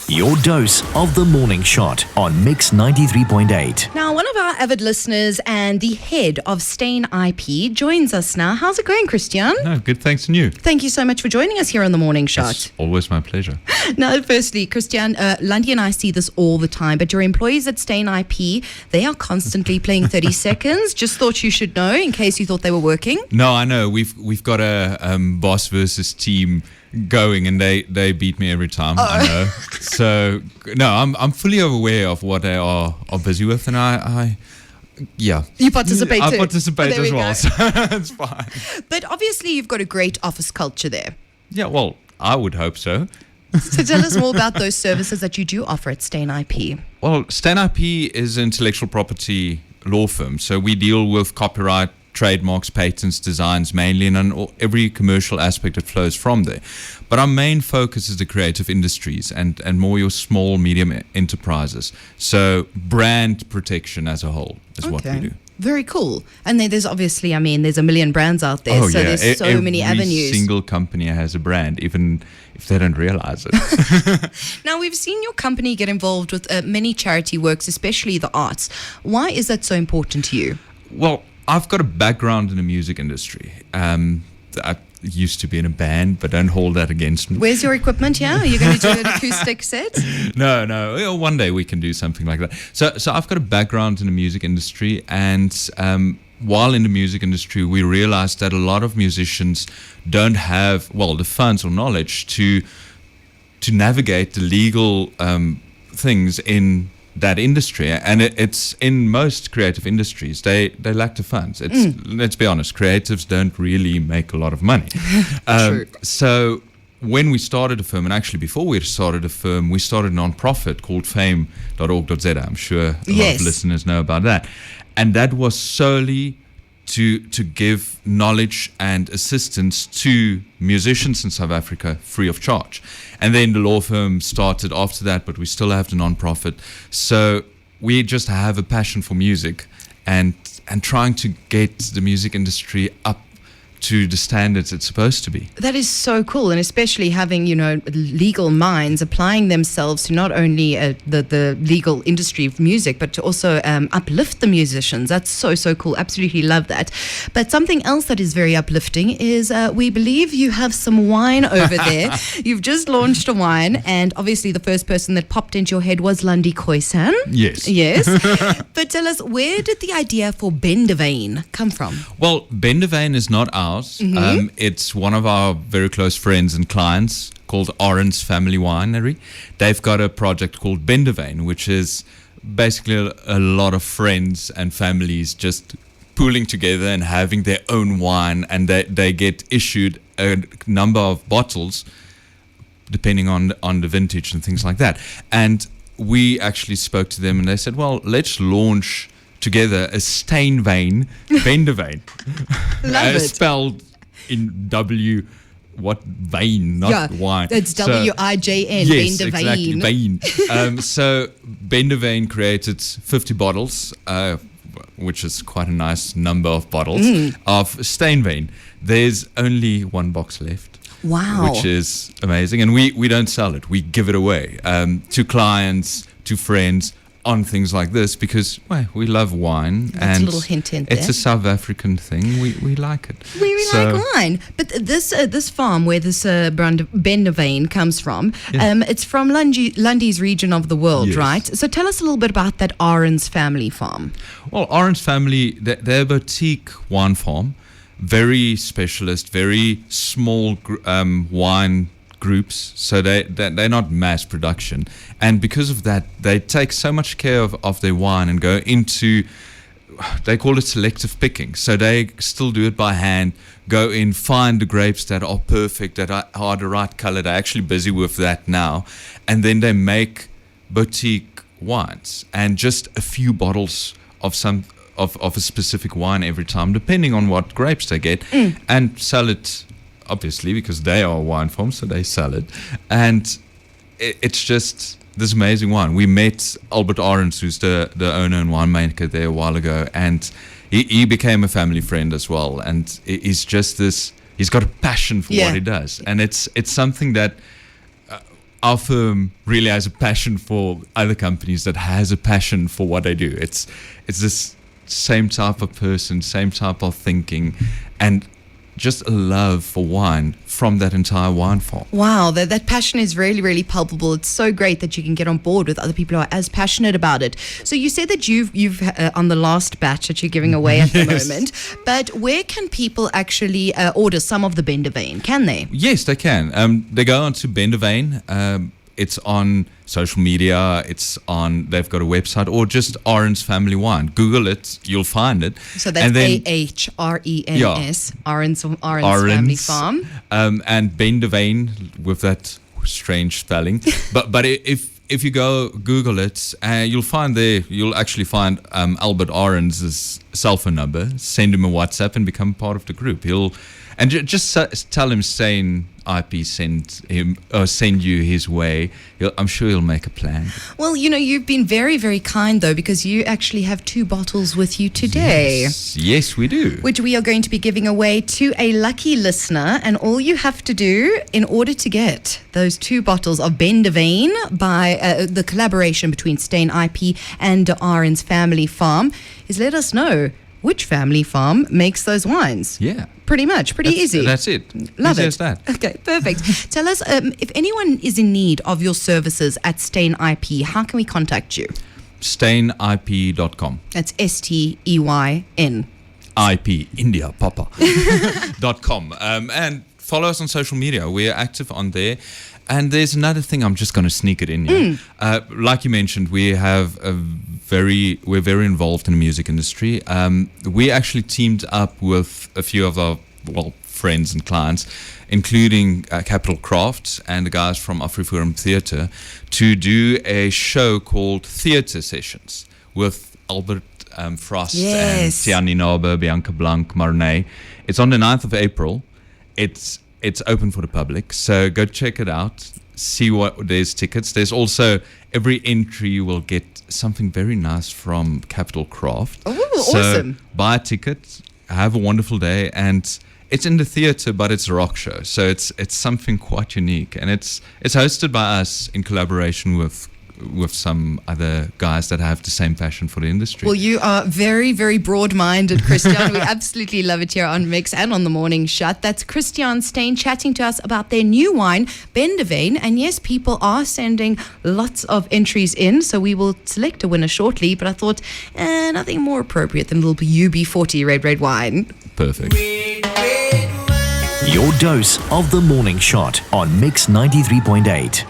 Your dose of the morning shot on Mix 93.8. Now, one of our avid listeners and the head of STEYN IP joins us now. How's it going, Christian? No, good, thanks, and you? Thank you so much for joining us here on the morning shot. It's always my pleasure. Now, firstly, Christian, Lundy and I see this all the time, but your employees at STEYN IP, they are constantly playing 30 seconds. Just thought you should know in case you thought they were working. No, I know. We've got a boss versus team going, and they beat me every time. I know. So no, I'm fully aware of what they are busy with, and I You participate I too. participate There as we well, go. so it's fine. But obviously you've got a great office culture there. Yeah, well, I would hope so. So tell us more about those services that you do offer at STEYN IP. Well, STEYN IP is an intellectual property law firm, so we deal with copyright, trademarks, patents, designs mainly, and on every commercial aspect that flows from there. But our main focus is the creative industries and more your small, medium enterprises. So brand protection as a whole is what we do. Very cool. And then there's obviously, there's a million brands out there, so there's so many avenues. Every single company has a brand, even if they don't realize it. Now, we've seen your company get involved with many charity works, especially the arts. Why is that so important to you? Well, I've got a background in the music industry. I used to be in a band, but don't hold that against me. Where's your equipment here? Are you going to do an acoustic set? No. Well, one day we can do something like that. So I've got a background in the music industry, and while in the music industry, we realized that a lot of musicians don't have, the funds or knowledge to navigate the legal things in that industry, and it's in most creative industries they lack the funds. Let's be honest, creatives don't really make a lot of money. True. So when we started a firm, and actually before we started a firm, we started a non-profit called fame.org.za. I'm sure a lot of listeners know about that, and that was solely to give knowledge and assistance to musicians in South Africa free of charge. And then the law firm started after that, but we still have the non-profit. So we just have a passion for music and trying to get the music industry up to the standards it's supposed to be. That is so cool, and especially having, legal minds applying themselves to not only the legal industry of music, but to also uplift the musicians. That's so cool. Absolutely love that. But something else that is very uplifting is we believe you have some wine over there. You've just launched a wine, and obviously the first person that popped into your head was Lundy Khoisan. Yes. But tell us, where did the idea for Bendewein come from? Well, Bendewein is not ours. It's one of our very close friends and clients called Orange Family Winery. They've got a project called Bendewein, which is basically a lot of friends and families just pooling together and having their own wine, and they get issued a number of bottles depending on the vintage and things like that. And we actually spoke to them, and they said, well, let's launch together a STEYN Bendewein. Love it. Spelled in vein, not wine. It's WIJN, yes, Bendewein. Exactly, vein. So Bendewein created 50 bottles, which is quite a nice number of bottles, of STEYN. There's only one box left. Wow. Which is amazing. And we don't sell it. We give it away to clients, to friends, on things like this, because we love wine. That's and a little hint there. It's a South African thing. We like it. We like wine. But this farm where this brand of Bendewein comes from, it's from Lundy's region of the world, right? So tell us a little bit about that Orange Family Farm. Well, Orange Family, they're a boutique wine farm, very specialist, very small wine groups, so they're not mass production, and because of that they take so much care of their wine and go into, they call it selective picking, so they still do it by hand, go in, find the grapes that are perfect, that are the right color. They're actually busy with that now, and then they make boutique wines and just a few bottles of a specific wine every time, depending on what grapes they get, and sell it, obviously, because they are a wine farm, so they sell it. And it's just this amazing wine. We met Albert Arends, who's the owner and winemaker there a while ago, and he became a family friend as well. And he's just he's got a passion for what he does. And it's something that our firm really has a passion for other companies that has a passion for what they do. It's this same type of person, same type of thinking, and just a love for wine from that entire wine farm. Wow, that passion is really, really palpable. It's so great that you can get on board with other people who are as passionate about it. So you said that you've on the last batch that you're giving away at the moment, but where can people actually order some of the Bendewein? Can they? Yes, they can. They go on to Bendewein. It's on social media. They've got a website, or just Arends Family Wine. Google it, you'll find it. So that's AHRENS, Arends Family Farm. And Bendewein with that strange spelling. but if you go Google it, you'll actually find Albert Arends' cell phone number. Send him a WhatsApp and become part of the group. Just tell him STEYN IP send you his way. I'm sure he'll make a plan. Well, you've been very, very kind, though, because you actually have 2 bottles with you today. Yes, we do. Which we are going to be giving away to a lucky listener. And all you have to do in order to get those 2 bottles of Bendewein by the collaboration between STEYN IP and Arends Family Farm is let us know which family farm makes those wines. Yeah. Pretty easy. That's it. Love Easy it. as that. Okay, perfect. Tell us, if anyone is in need of your services at STEYN IP, how can we contact you? STEYNIP.com. That's STEYN. IP, India, Papa. .com. And follow us on social media. We're active on there. And there's another thing, I'm just going to sneak it in here. Like you mentioned, we're very involved in the music industry. We actually teamed up with a few of our friends and clients, including Capital Crafts and the guys from Afriforum Theatre, to do a show called Theatre Sessions with Albert Frost and Tiani Nabe, Bianca Blanc, Marnay. It's on the 9th of April. It's open for the public, so go check it out. See there's tickets. There's also, every entry you will get something very nice from Capital Craft. Oh, so awesome. Buy a ticket, have a wonderful day, and it's in the theatre, but it's a rock show. So it's something quite unique, and it's hosted by us in collaboration with some other guys that have the same passion for the industry. Well, you are very, very broad-minded, Christian. We absolutely love it here on Mix and on The Morning Shut. That's Christian Steyn chatting to us about their new wine, Bendewein. And yes, people are sending lots of entries in, so we will select a winner shortly. But I thought, nothing more appropriate than a little UB40 red wine. Perfect. Your dose of The Morning Shot on Mix 93.8.